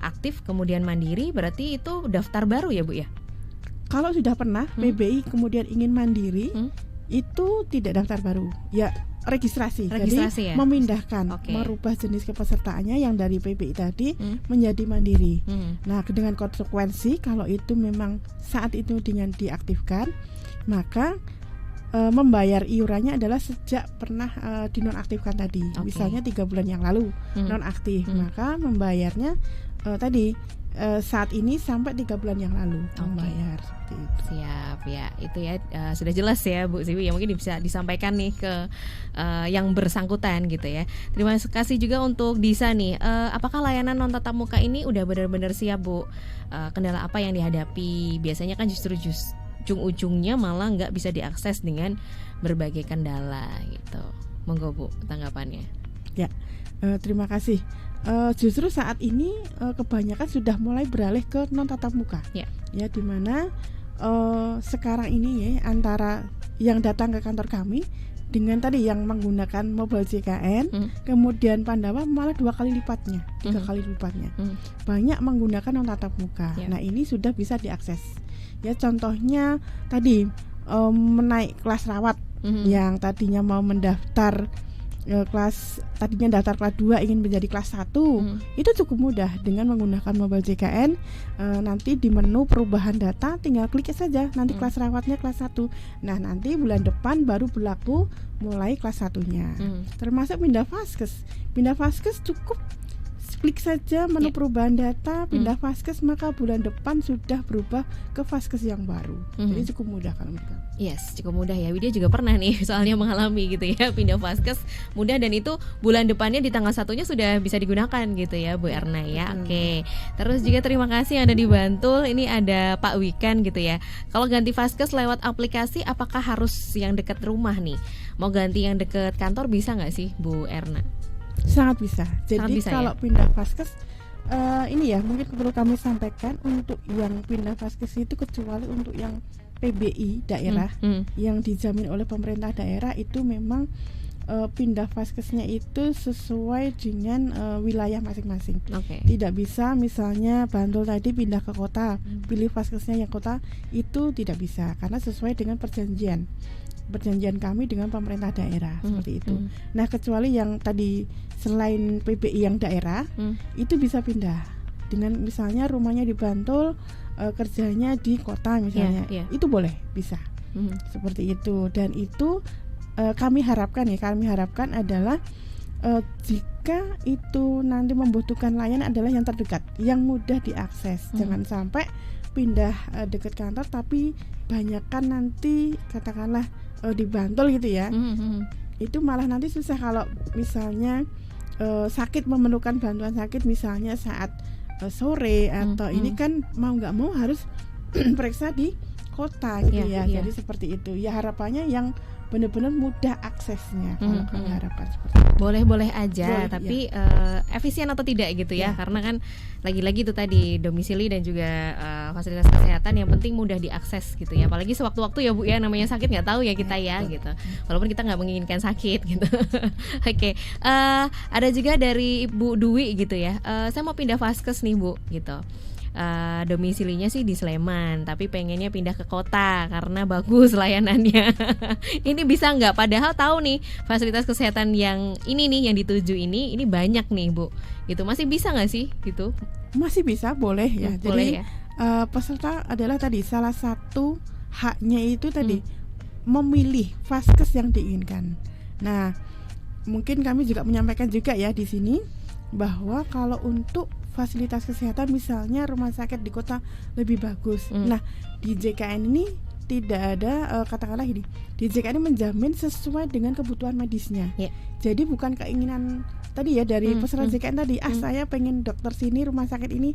aktif kemudian mandiri berarti itu daftar baru ya Bu ya? Kalau sudah pernah PBI kemudian ingin mandiri, itu tidak daftar baru ya, registrasi jadi memindahkan, merubah jenis kepesertaannya yang dari PBI tadi menjadi mandiri. Nah, dengan konsekuensi kalau itu memang saat itu dengan diaktifkan, maka membayar iurannya adalah sejak pernah dinonaktifkan tadi. Misalnya 3 bulan yang lalu nonaktif, maka membayarnya tadi saat ini sampai 3 bulan yang lalu membayar seperti itu. Siap ya, itu ya sudah jelas ya Bu Siwi, yang mungkin bisa disampaikan nih ke yang bersangkutan gitu ya. Terima kasih juga untuk Disa nih. Apakah layanan non tatap muka ini udah benar-benar siap Bu? Kendala apa yang dihadapi? Biasanya kan justru ujung-ujungnya malah nggak bisa diakses dengan berbagai kendala gitu. Monggo Bu tanggapannya. Ya, terima kasih. Justru saat ini kebanyakan sudah mulai beralih ke non tatap muka. Ya, dimana sekarang ini ya, antara yang datang ke kantor kami dengan tadi yang menggunakan mobile JKN, kemudian Pandawa malah 2 kali lipatnya, 3 kali lipatnya. Banyak menggunakan non tatap muka. Nah, ini sudah bisa diakses. Ya, contohnya tadi menaik kelas rawat yang tadinya mau mendaftar tadinya daftar kelas 2 ingin menjadi kelas 1, itu cukup mudah dengan menggunakan mobile JKN. Nanti di menu perubahan data tinggal klik saja, nanti kelas rawatnya kelas 1. Nah, nanti bulan depan baru berlaku mulai kelas 1-nya. Termasuk pindah vaskes cukup klik saja menu perubahan data, pindah vaskes, maka bulan depan sudah berubah ke vaskes yang baru. Jadi cukup mudah kalau mereka. Yes, cukup mudah ya. Widya juga pernah nih soalnya mengalami gitu ya, pindah vaskes mudah, dan itu bulan depannya di tanggal 1-nya sudah bisa digunakan gitu ya Bu Erna ya. Oke. Terus juga terima kasih yang ada di Bantul. Ini ada Pak Wikan gitu ya. Kalau ganti vaskes lewat aplikasi, apakah harus yang dekat rumah nih? Mau ganti yang dekat kantor bisa nggak sih Bu Erna? Sangat bisa. Jadi kalau pindah vaskes ini ya mungkin perlu kami sampaikan, untuk yang pindah vaskes itu kecuali untuk yang PBI daerah yang dijamin oleh pemerintah daerah, itu memang pindah vaskesnya itu sesuai dengan wilayah masing-masing. Tidak bisa misalnya Bantul tadi pindah ke kota, pilih vaskesnya yang kota, itu tidak bisa karena sesuai dengan perjanjian kami dengan pemerintah daerah seperti itu. Nah, kecuali yang tadi selain PBI yang daerah itu bisa pindah dengan misalnya rumahnya di Bantul, kerjanya di kota misalnya, itu boleh, bisa seperti itu. Dan itu kami harapkan adalah jika itu nanti membutuhkan layanan adalah yang terdekat, yang mudah diakses. Jangan sampai pindah dekat kantor tapi banyakkan nanti katakanlah di Bantul gitu ya. Itu malah nanti susah kalau misalnya sakit, memerlukan bantuan sakit misalnya saat sore atau ini kan mau nggak mau harus periksa di kota gitu ya. Jadi seperti itu ya, harapannya yang benar-benar mudah aksesnya. Kalau kami harapkan seperti itu. Boleh aja, tapi efisien atau tidak gitu ya. Karena kan lagi-lagi itu tadi domisili dan juga fasilitas kesehatan yang penting mudah diakses gitu ya. Apalagi sewaktu-waktu ya Bu ya, namanya sakit nggak tahu ya kita ya gitu. Walaupun kita nggak menginginkan sakit gitu. Oke, ada juga dari Ibu Dwi gitu ya. Saya mau pindah vaskes nih Bu gitu. Domisilinya sih di Sleman, tapi pengennya pindah ke kota karena bagus layanannya. Ini bisa nggak? Padahal tahu nih fasilitas kesehatan yang ini nih yang dituju ini banyak nih Bu. Gitu masih bisa nggak sih? Gitu? Masih bisa, boleh ya. Boleh Jadi ya? Peserta adalah tadi salah satu haknya itu tadi memilih vaskes yang diinginkan. Nah, mungkin kami juga menyampaikan juga ya di sini bahwa kalau untuk fasilitas kesehatan misalnya rumah sakit di kota lebih bagus. Nah, di JKN ini tidak ada katakanlah ini. Di JKN ini menjamin sesuai dengan kebutuhan medisnya. Jadi bukan keinginan tadi ya dari peserta JKN tadi, saya pengen dokter sini, rumah sakit ini.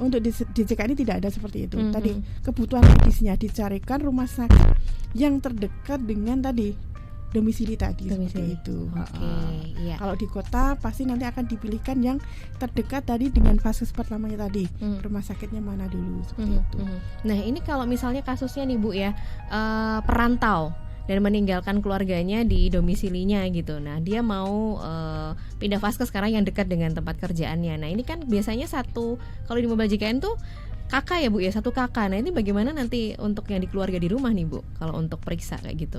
Untuk di JKN ini tidak ada seperti itu. Tadi kebutuhan medisnya dicarikan rumah sakit yang terdekat dengan tadi domisili tadi. Seperti itu. Kalau di kota pasti nanti akan dipilihkan yang terdekat tadi dengan vaskes pertamanya tadi. Rumah sakitnya mana dulu seperti itu. Nah, ini kalau misalnya kasusnya nih Bu ya, perantau dan meninggalkan keluarganya di domisilinya gitu. Nah, dia mau pindah vaskes sekarang yang dekat dengan tempat kerjaannya. Nah, ini kan biasanya kalau di Mobile JKN tuh kakak ya Bu ya, satu kakak. Nah, ini bagaimana nanti untuk yang di keluarga di rumah nih Bu, kalau untuk periksa kayak gitu?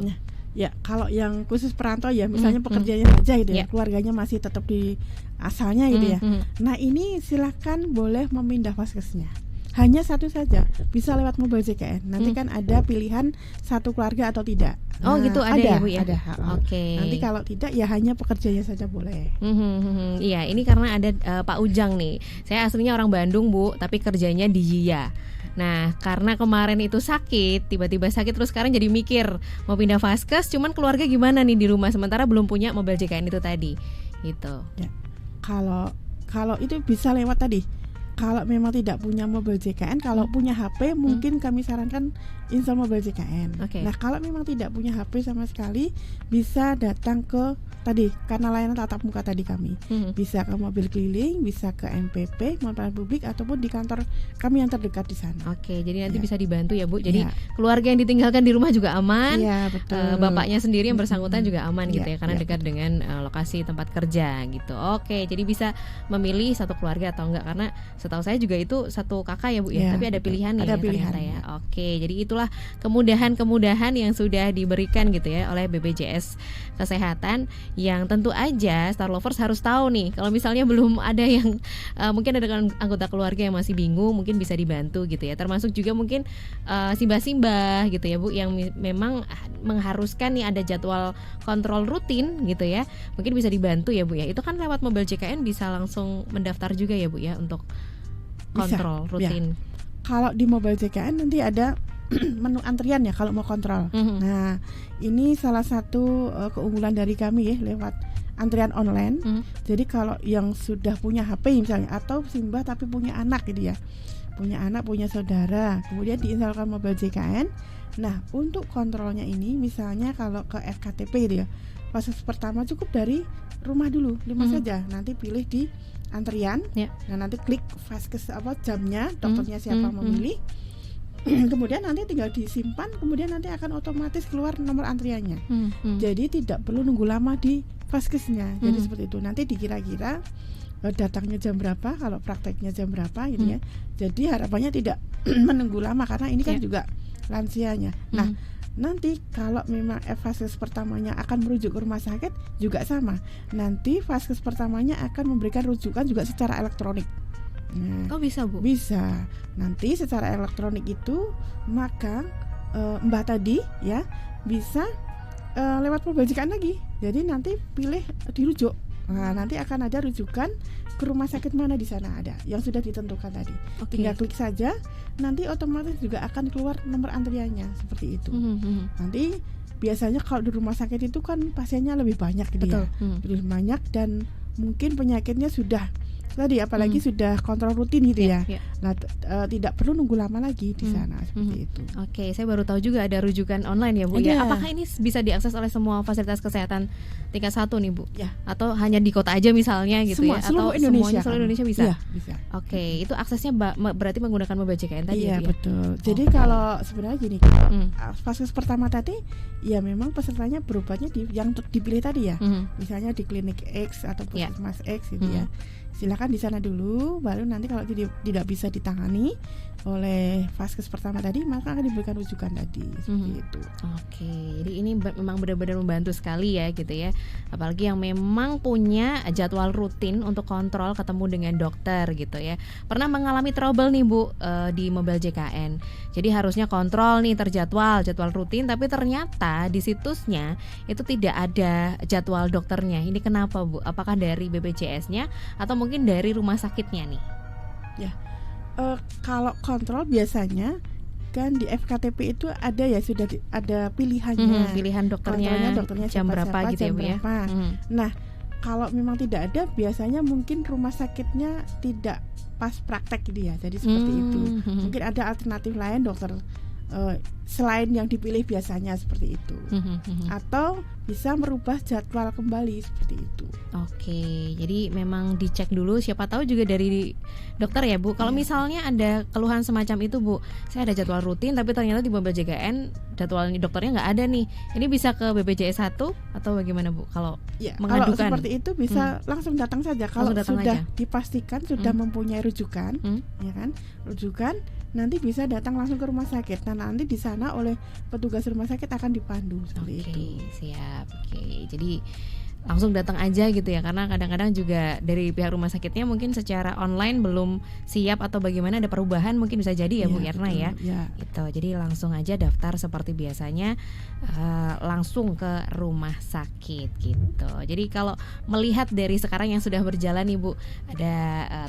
Ya, kalau yang khusus perantau ya, misalnya pekerjanya saja gitu ya, keluarganya masih tetap di asalnya gitu ya. Nah, ini silakan boleh memindah vaskesnya. Hanya satu saja, bisa lewat Mobile JKN. Nanti kan ada pilihan satu keluarga atau tidak. Oh gitu, ada ya Bu ya? Ada. Nanti kalau tidak ya hanya pekerjanya saja boleh. Iya, ini karena ada Pak Ujang nih. Saya aslinya orang Bandung Bu, tapi kerjanya di Jia. Nah, karena kemarin itu sakit, tiba-tiba sakit terus sekarang jadi mikir mau pindah vaskes, cuman keluarga gimana nih di rumah sementara belum punya Mobile JKN itu tadi. Gitu. Ya. Kalau itu bisa lewat tadi. Kalau memang tidak punya Mobile JKN, kalau punya HP mungkin kami sarankan install Mobile JKN. Nah, kalau memang tidak punya HP sama sekali, bisa datang ke tadi karena layanan tatap muka tadi kami. Bisa ke mobil keliling, bisa ke MPP, pelayanan publik ataupun di kantor kami yang terdekat di sana. Jadi nanti bisa dibantu ya Bu. Jadi keluarga yang ditinggalkan di rumah juga aman. Betul. Bapaknya sendiri yang bersangkutan juga aman gitu ya, karena dekat dengan lokasi tempat kerja gitu. Jadi bisa memilih satu keluarga atau enggak, karena setahu saya juga itu satu kakak ya Bu ya, tapi ada pilihan nih. Ada pilihan ya. Jadi itulah kemudahan-kemudahan yang sudah diberikan gitu ya oleh BPJS Kesehatan, yang tentu aja Star Lovers harus tahu nih. Kalau misalnya belum ada yang mungkin ada anggota keluarga yang masih bingung, mungkin bisa dibantu gitu ya. Termasuk juga mungkin simbah-simbah gitu ya Bu, yang memang mengharuskan nih ada jadwal kontrol rutin gitu ya. Mungkin bisa dibantu ya Bu ya. Itu kan lewat Mobile JKN bisa langsung mendaftar juga ya Bu ya untuk kontrol rutin. Kalau di Mobile JKN nanti ada menu antrian ya kalau mau kontrol. Nah, ini salah satu keunggulan dari kami ya, lewat antrian online. Jadi kalau yang sudah punya HP misalnya atau simbah tapi punya anak gitu ya, punya anak, punya saudara, kemudian diinstalkan Mobile JKN. Nah, untuk kontrolnya ini misalnya kalau ke FKTP gitu ya, fase pertama cukup dari rumah dulu, 5 saja. Nanti pilih di antrian. Nah, nanti klik vaskes jamnya, dokternya siapa memilih. Kemudian nanti tinggal disimpan, kemudian nanti akan otomatis keluar nomor antriannya. Jadi tidak perlu nunggu lama di vaskesnya. Jadi seperti itu. Nanti dikira-kira datangnya jam berapa, kalau prakteknya jam berapa gitu ya. Jadi harapannya tidak menunggu lama karena ini kan juga lansianya. Nah, nanti kalau memang vaskes pertamanya akan merujuk ke rumah sakit juga sama. Nanti vaskes pertamanya akan memberikan rujukan juga secara elektronik. Nah, bisa Bu? Bisa. Nanti secara elektronik itu maka Mbak tadi ya bisa lewat Mobile JKN lagi. Jadi nanti pilih dirujuk. Nah, nanti akan ada rujukan ke rumah sakit mana di sana ada yang sudah ditentukan tadi. Tinggal klik saja, nanti otomatis juga akan keluar nomor antriannya seperti itu. Nanti biasanya kalau di rumah sakit itu kan pasiennya lebih banyak gitu ya. Lebih banyak dan mungkin penyakitnya sudah tadi apalagi sudah kontrol rutin gitu ya. Nah, tidak perlu nunggu lama lagi di sana seperti itu. Oke, saya baru tahu juga ada rujukan online ya Bu ya. Apakah ini bisa diakses oleh semua fasilitas kesehatan tingkat 1 nih Bu? Atau hanya di kota aja misalnya gitu ya? Atau seluruh Indonesia bisa? Bisa. Oke, itu aksesnya berarti menggunakan Mobile JKN tadi ya? Iya, betul. Jadi kalau sebenarnya gini, fase pertama tadi ya memang pesertanya berobatnya yang dipilih tadi ya. Misalnya di klinik X atau puskesmas X gitu ya. Silakan di sana dulu, baru nanti kalau tidak bisa ditangani oleh vaskes pertama tadi, maka akan diberikan rujukan tadi seperti itu. Oke, jadi ini memang benar-benar membantu sekali ya gitu ya. Apalagi yang memang punya jadwal rutin untuk kontrol ketemu dengan dokter gitu ya. Pernah mengalami trouble nih Bu di Mobile JKN. Jadi harusnya kontrol nih jadwal rutin, tapi ternyata di situsnya itu tidak ada jadwal dokternya. Ini kenapa Bu? Apakah dari BPJS-nya atau mungkin dari rumah sakitnya nih? Ya, kalau kontrol biasanya kan di FKTP itu ada ya sudah ada pilihannya. Pilihan dokternya jam berapa gitu ya Bu ya. Nah, kalau memang tidak ada biasanya mungkin rumah sakitnya tidak pas praktek gitu ya. Jadi seperti itu. Mungkin ada alternatif lain dokter selain yang dipilih biasanya seperti itu. Atau bisa merubah jadwal kembali seperti itu. Oke, jadi memang dicek dulu, siapa tahu juga dari dokter ya Bu. Kalau misalnya ada keluhan semacam itu Bu, saya ada jadwal rutin tapi ternyata di Mobile JKN jadwal dokternya nggak ada nih. Ini bisa ke BPJS 1 atau bagaimana Bu? Kalau mengadukan? Kalau seperti itu bisa langsung datang saja. Kalau sudah dipastikan sudah mempunyai rujukan, ya kan? Rujukan nanti bisa datang langsung ke rumah sakit. Nah, nanti di sana oleh petugas rumah sakit akan dipandu seperti itu. Siap. Oke, jadi langsung datang aja gitu ya, karena kadang-kadang juga dari pihak rumah sakitnya mungkin secara online belum siap atau bagaimana, ada perubahan mungkin bisa jadi ya Bu Erna ya. Gitu. Jadi langsung aja daftar seperti biasanya, langsung ke rumah sakit gitu. Jadi kalau melihat dari sekarang yang sudah berjalan nih Bu, ada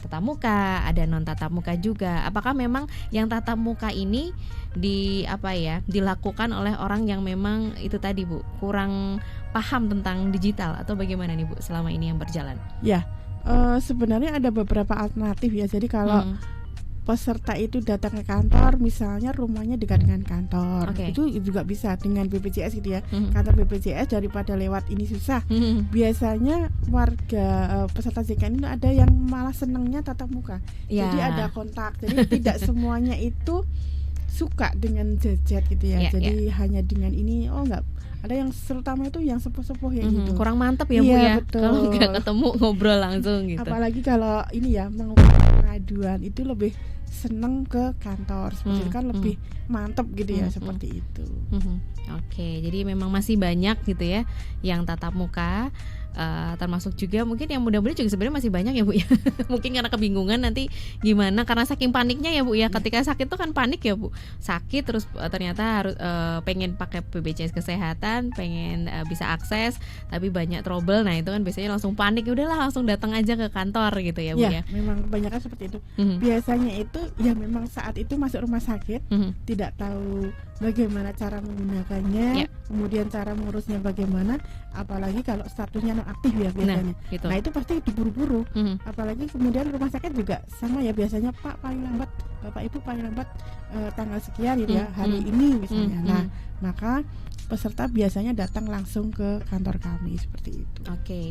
tatap muka, ada non tatap muka juga. Apakah memang yang tatap muka ini dilakukan oleh orang yang memang itu tadi Bu kurang paham tentang digital atau bagaimana nih Bu selama ini yang berjalan? Ya, sebenarnya ada beberapa alternatif ya. Jadi kalau peserta itu datang ke kantor, misalnya rumahnya dekat dengan kantor, itu juga bisa dengan BPJS gitu ya. Kantor BPJS daripada lewat ini susah. Biasanya warga peserta JKN itu ada yang malah senangnya tatap muka. Jadi ada kontak. Jadi tidak semuanya itu suka dengan gadget gitu ya. Jadi hanya dengan ini enggak. Ada yang terutama itu yang sepuh-sepuh ya gitu. Kurang mantap ya Bu ya. Kalau nggak ketemu ngobrol langsung gitu. Apalagi kalau ini ya mengungkapkan pengaduan itu lebih seneng ke kantor. Seperti itu kan lebih mantap gitu ya seperti itu. Oke, jadi memang masih banyak gitu ya yang tatap muka. Termasuk juga mungkin yang muda-muda juga sebenarnya masih banyak ya Bu ya. Mungkin karena kebingungan nanti gimana, karena saking paniknya ya Bu ya. Ketika sakit tuh kan panik ya Bu. Sakit terus ternyata harus pengen pakai BPJS kesehatan perusahaan, pengen bisa akses, tapi banyak trouble. Nah itu kan biasanya langsung panik, udahlah langsung datang aja ke kantor gitu ya Bu ya. Memang kebanyakan seperti itu. Biasanya itu ya memang saat itu masuk rumah sakit, tidak tahu bagaimana cara menggunakannya, kemudian cara mengurusnya bagaimana, apalagi kalau statusnya non aktif ya biasanya. Nah itu pasti diburu-buru. Apalagi kemudian rumah sakit juga sama ya, biasanya Pak paling lambat, Bapak Ibu paling lambat tanggal sekian gitu ya, hari ini misalnya. Nah maka peserta biasanya datang langsung ke kantor kami seperti itu. Oke.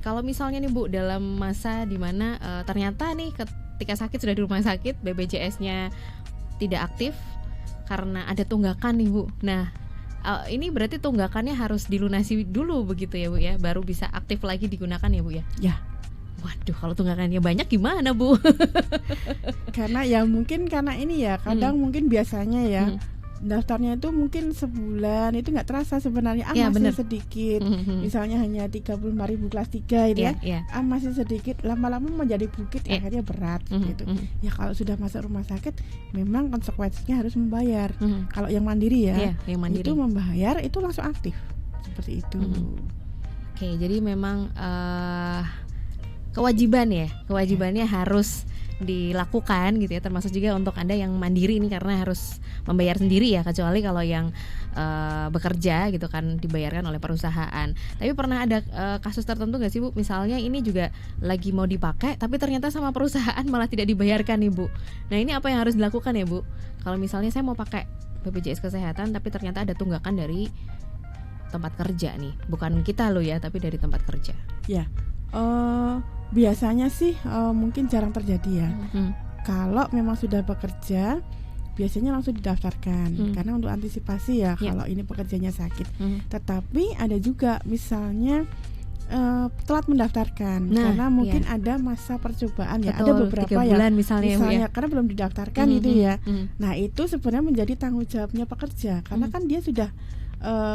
Kalau misalnya nih Bu, dalam masa dimana ternyata nih ketika sakit sudah di rumah sakit, BPJS-nya tidak aktif karena ada tunggakan nih Bu. Nah ini berarti tunggakannya harus dilunasi dulu begitu ya Bu ya, baru bisa aktif lagi digunakan ya Bu ya? Ya. Waduh, kalau tunggakannya banyak gimana Bu? Karena ya mungkin karena ini ya, kadang mungkin biasanya ya daftarnya itu mungkin sebulan itu nggak terasa sebenarnya, masih sedikit, misalnya hanya 35.000 kelas 3 itu masih sedikit, lama-lama menjadi bukit, akhirnya berat gitu. Ya kalau sudah masuk rumah sakit memang konsekuensinya harus membayar. Kalau yang mandiri yang mandiri itu membayar itu langsung aktif seperti itu. Oke, jadi memang kewajibannya harus dilakukan gitu ya, termasuk juga untuk Anda yang mandiri ini karena harus membayar sendiri ya, kecuali kalau yang bekerja gitu kan dibayarkan oleh perusahaan. Tapi pernah ada kasus tertentu nggak sih Bu, misalnya ini juga lagi mau dipakai tapi ternyata sama perusahaan malah tidak dibayarkan nih Bu. Nah ini apa yang harus dilakukan ya Bu, kalau misalnya saya mau pakai BPJS Kesehatan tapi ternyata ada tunggakan dari tempat kerja nih, bukan kita loh ya, tapi dari tempat kerja. Ya, biasanya sih mungkin jarang terjadi ya. Kalau memang sudah bekerja biasanya langsung didaftarkan, karena untuk antisipasi ya kalau ini pekerjanya sakit. Tetapi ada juga misalnya telat mendaftarkan karena mungkin ada masa percobaan ya. Betul, ada beberapa 3 bulan misalnya karena belum didaftarkan itu ya. Nah itu sebenarnya menjadi tanggung jawabnya pekerja, karena kan dia sudah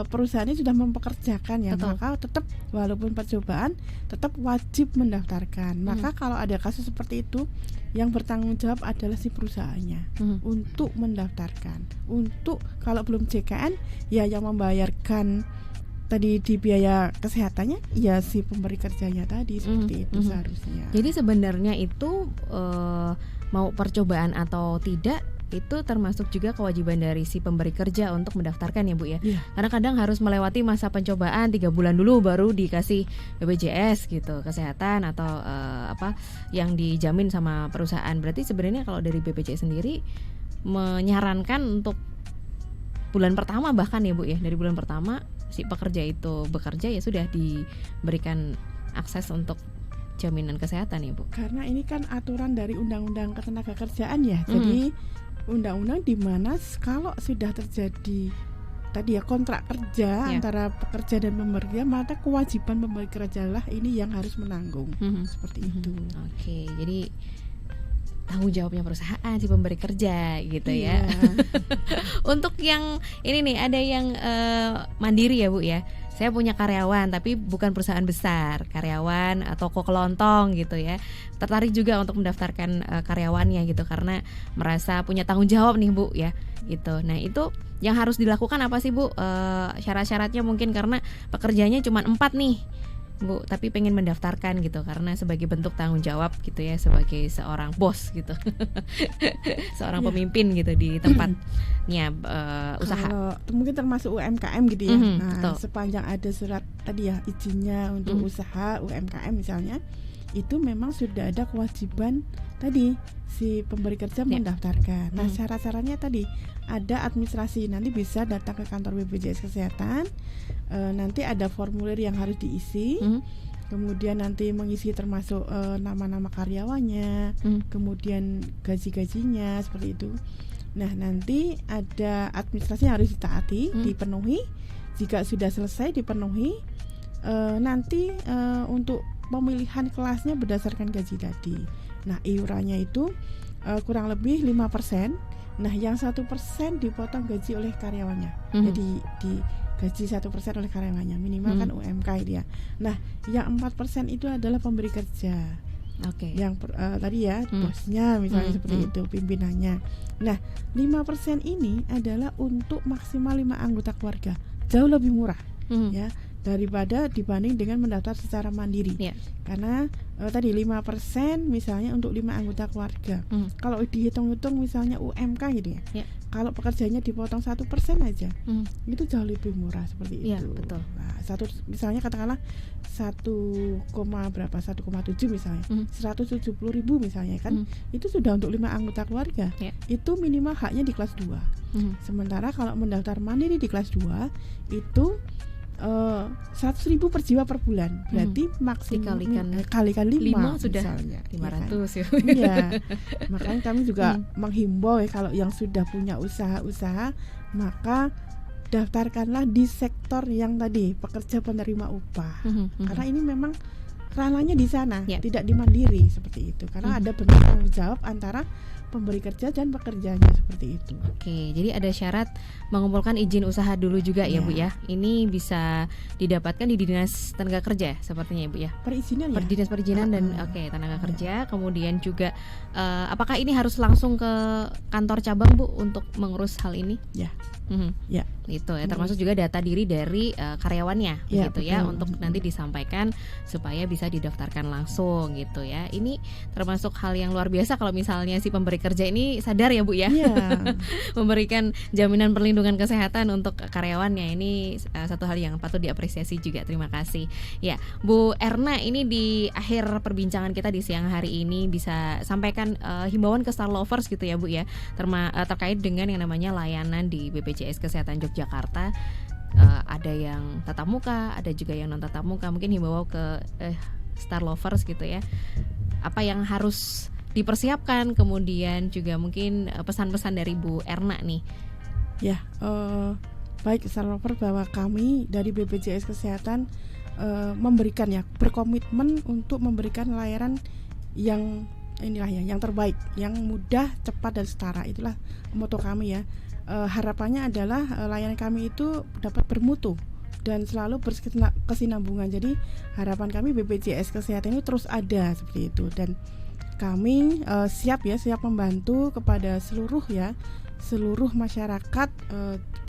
perusahaannya sudah mempekerjakan ya. Betul. Maka tetap walaupun percobaan tetap wajib mendaftarkan. Maka kalau ada kasus seperti itu, yang bertanggung jawab adalah si perusahaannya untuk mendaftarkan. Untuk kalau belum JKN ya yang membayarkan tadi di biaya kesehatannya ya si pemberi kerjanya tadi, seperti itu seharusnya. Jadi sebenarnya itu mau percobaan atau tidak, itu termasuk juga kewajiban dari si pemberi kerja untuk mendaftarkan ya Bu ya. Karena kadang harus melewati masa pencobaan 3 bulan dulu baru dikasih BPJS gitu, kesehatan atau apa yang dijamin sama perusahaan. Berarti sebenarnya kalau dari BPJS sendiri menyarankan untuk bulan pertama bahkan ya Bu ya, dari bulan pertama si pekerja itu bekerja ya sudah diberikan akses untuk jaminan kesehatan ya Bu. Karena ini kan aturan dari Undang-Undang Ketenagakerjaan ya. Jadi undang-undang di mana kalau sudah terjadi tadi ya kontrak kerja antara pekerja dan pemberi, maka kewajiban pemberi kerja lah ini yang harus menanggung. Seperti itu. Oke, jadi tanggung jawabnya perusahaan si pemberi kerja gitu ya. Untuk yang ini nih, ada yang mandiri ya Bu ya. Saya punya karyawan tapi bukan perusahaan besar, karyawan toko kelontong gitu ya. Tertarik juga untuk mendaftarkan karyawannya gitu karena merasa punya tanggung jawab nih Bu ya gitu. Nah itu yang harus dilakukan apa sih Bu? Syarat-syaratnya mungkin karena pekerjanya cuma 4 nih Bu, tapi pengen mendaftarkan gitu karena sebagai bentuk tanggung jawab gitu ya, sebagai seorang bos gitu. Seorang pemimpin gitu di tempatnya usaha. Kalau mungkin termasuk UMKM gitu ya. Nah, sepanjang ada surat tadi ya izinnya untuk usaha UMKM misalnya, itu memang sudah ada kewajiban tadi si pemberi kerja mendaftarkan. Nah, syarat-syaratnya tadi ada administrasi, nanti bisa datang ke kantor BPJS Kesehatan. Nanti ada formulir yang harus diisi. Kemudian nanti mengisi termasuk nama-nama karyawannya, kemudian gaji-gajinya seperti itu. Nah, nanti ada administrasi yang harus ditaati, dipenuhi. Jika sudah selesai dipenuhi, nanti untuk pemilihan kelasnya berdasarkan gaji tadi. Nah, iurannya itu kurang lebih 5%. Nah, yang 1% dipotong gaji oleh karyawannya. Jadi di gaji 1% oleh karyawannya, minimal kan UMK dia. Nah, yang 4% itu adalah pemberi kerja. Yang tadi ya bosnya misalnya seperti itu, pimpinannya. Nah, 5% ini adalah untuk maksimal 5 anggota keluarga. jauh lebih murah ya daripada dibanding dengan mendaftar secara mandiri. Karena tadi 5% misalnya untuk 5 anggota keluarga. Kalau dihitung-hitung misalnya UMK gitu ya. Kalau pekerjanya dipotong 1% aja, itu jauh lebih murah seperti itu. Betul. Nah, misalnya katakanlah 1,7 misalnya, 170.000 misalnya kan, itu sudah untuk 5 anggota keluarga. Itu minimal haknya di kelas 2. Sementara kalau mendaftar mandiri di kelas 2 itu 100.000 per jiwa per bulan, berarti maksimal kalikan 5 sudah misalnya 500 ya. Iya. Makanya kami juga menghimbau ya, kalau yang sudah punya usaha maka daftarkanlah di sektor yang tadi pekerja penerima upah. Karena ini memang ranahnya di sana, tidak di mandiri seperti itu. Karena ada bentuk tanggung jawab antara pemberi kerja dan pekerjanya seperti itu. Oke, jadi ada syarat mengumpulkan izin usaha dulu juga ya Bu ya. Ini bisa didapatkan di Dinas Tenaga Kerja sepertinya ya Bu ya. Perizinan ya. Dinas Perizinan dan tenaga kerja. Kemudian juga apakah ini harus langsung ke kantor cabang Bu untuk mengurus hal ini? Ya. Itu ya, termasuk juga data diri dari karyawannya gitu ya, untuk nanti disampaikan supaya bisa didaftarkan langsung gitu ya. Ini termasuk hal yang luar biasa kalau misalnya si pemberi kerja ini sadar ya Bu ya. Memberikan jaminan perlindungan kesehatan untuk karyawannya. Ini satu hal yang patut diapresiasi juga. Terima kasih. Ya, Bu Erna, ini di akhir perbincangan kita di siang hari ini bisa sampaikan himbauan ke Star Lovers gitu ya Bu ya, terkait dengan yang namanya layanan di BPJS Kesehatan Yogyakarta. Ada yang tatap muka, ada juga yang non tatap muka. Mungkin himbau ke Star Lovers gitu ya, apa yang harus dipersiapkan, kemudian juga mungkin pesan-pesan dari Bu Erna nih. Ya, baik Star Lovers, bahwa kami dari BPJS Kesehatan memberikan berkomitmen untuk memberikan layanan yang yang terbaik, yang mudah, cepat dan setara. Itulah moto kami ya. Harapannya adalah layanan kami itu dapat bermutu dan selalu berkesinambungan. Jadi harapan kami BPJS Kesehatan ini terus ada seperti itu, dan kami siap membantu kepada seluruh masyarakat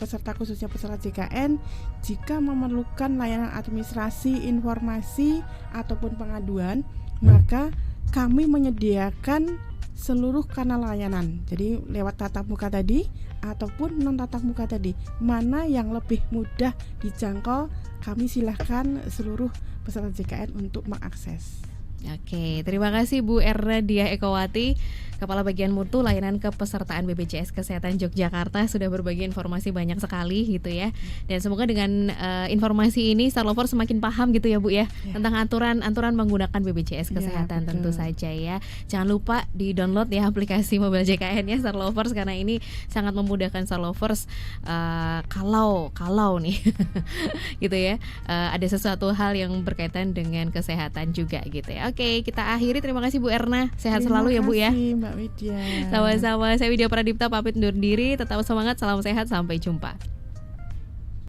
peserta, khususnya peserta JKN, jika memerlukan layanan administrasi, informasi ataupun pengaduan, maka kami menyediakan seluruh kanal layanan. Jadi lewat tatap muka tadi ataupun non tatap muka tadi, mana yang lebih mudah dijangkau, kami silahkan seluruh peserta JKN untuk mengakses. Oke, terima kasih Bu Erna Diah Ekowati, Kepala Bagian Mutu Layanan Kepesertaan BPJS Kesehatan Yogyakarta, sudah berbagi informasi banyak sekali gitu ya. Dan semoga dengan informasi ini Star Lovers semakin paham gitu ya Bu ya, tentang aturan menggunakan BPJS Kesehatan tentu saja ya. Jangan lupa di-download ya aplikasi mobile JKN ya Star Lovers, karena ini sangat memudahkan Star Lovers kalau nih gitu ya, ada sesuatu hal yang berkaitan dengan kesehatan juga gitu ya. Oke, kita akhiri. Terima kasih Bu Erna. Sehat selalu ya Bu ya. Terima kasih Mbak Widya. Sama-sama. Saya Widya Pradipta pamit undur diri. Tetap semangat, salam sehat, sampai jumpa.